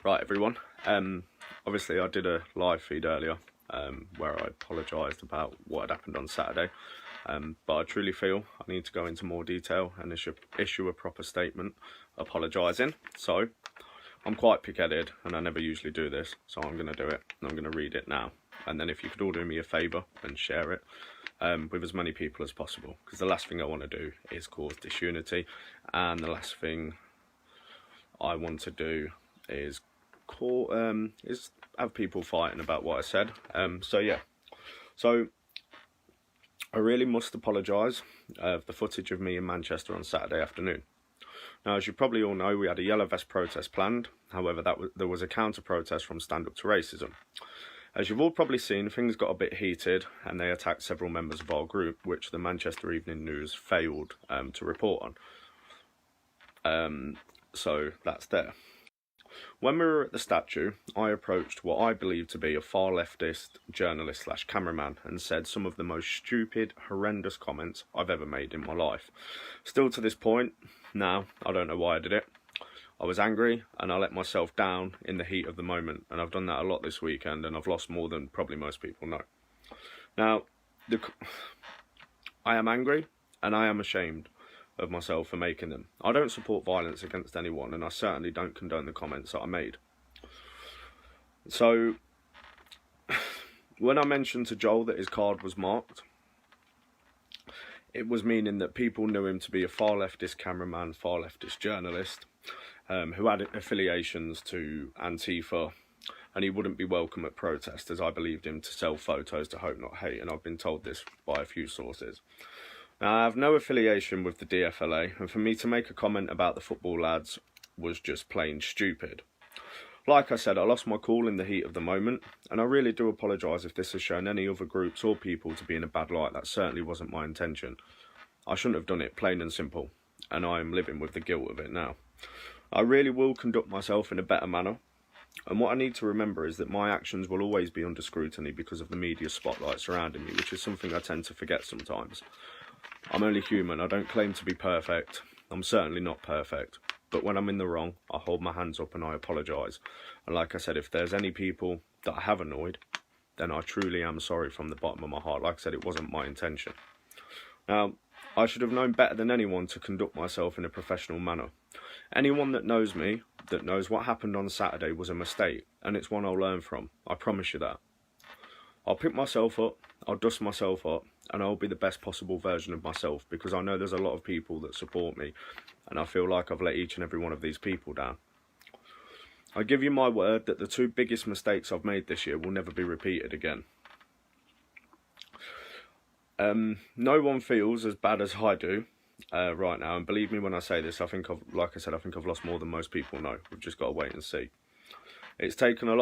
Right, everyone. Obviously, I did a live feed earlier where I apologised about what had happened on Saturday. But I truly feel I need to go into more detail and issue a proper statement apologising. So, I'm quite pig-headed and I never usually do this, so I'm going to do it and I'm going to read it now. And then if you could all do me a favour and share it with as many people as possible, because the last thing I want to do is cause disunity, and the last thing I want to do is have people fighting about what I said. So I really must apologise for the footage of me in Manchester on Saturday afternoon. Now, as you probably all know, we had a yellow vest protest planned. However, there was a counter protest from Stand Up to Racism. As you've all probably seen, things got a bit heated and they attacked several members of our group, which the Manchester Evening News failed to report on. So that's there. When we were at the statue, I approached what I believe to be a far leftist journalist / cameraman and said some of the most stupid, horrendous comments I've ever made in my life. Still to this point, now, I don't know why I did it. I was angry and I let myself down in the heat of the moment, and I've done that a lot this weekend and I've lost more than probably most people know. Now, I am angry and I am ashamed of myself for making them. I don't support violence against anyone, and I certainly don't condone the comments that I made. So, when I mentioned to Joel that his card was marked, it was meaning that people knew him to be a far leftist cameraman, far leftist journalist, who had affiliations to Antifa, and he wouldn't be welcome at protests, as I believed him to sell photos to Hope Not Hate, and I've been told this by a few sources. Now, I have no affiliation with the DFLA, and for me to make a comment about the football lads was just plain stupid. Like I said, I lost my cool in the heat of the moment, and I really do apologise if this has shown any other groups or people to be in a bad light. That certainly wasn't my intention. I shouldn't have done it, plain and simple, and I am living with the guilt of it now. I really will conduct myself in a better manner, and what I need to remember is that my actions will always be under scrutiny because of the media spotlight surrounding me, which is something I tend to forget sometimes. I'm only human. I don't claim to be perfect. I'm certainly not perfect. But when I'm in the wrong, I hold my hands up and I apologise. And like I said, if there's any people that I have annoyed, then I truly am sorry from the bottom of my heart. Like I said, it wasn't my intention. Now, I should have known better than anyone to conduct myself in a professional manner. Anyone that knows me, that knows what happened on Saturday was a mistake, and it's one I'll learn from. I promise you that. I'll pick myself up, I'll dust myself up, and I'll be the best possible version of myself, because I know there's a lot of people that support me, and I feel like I've let each and every one of these people down. I give you my word that the two biggest mistakes I've made this year will never be repeated again. No one feels as bad as I do right now, and believe me when I say this, I think I've lost more than most people know. We've just got to wait and see. It's taken a lot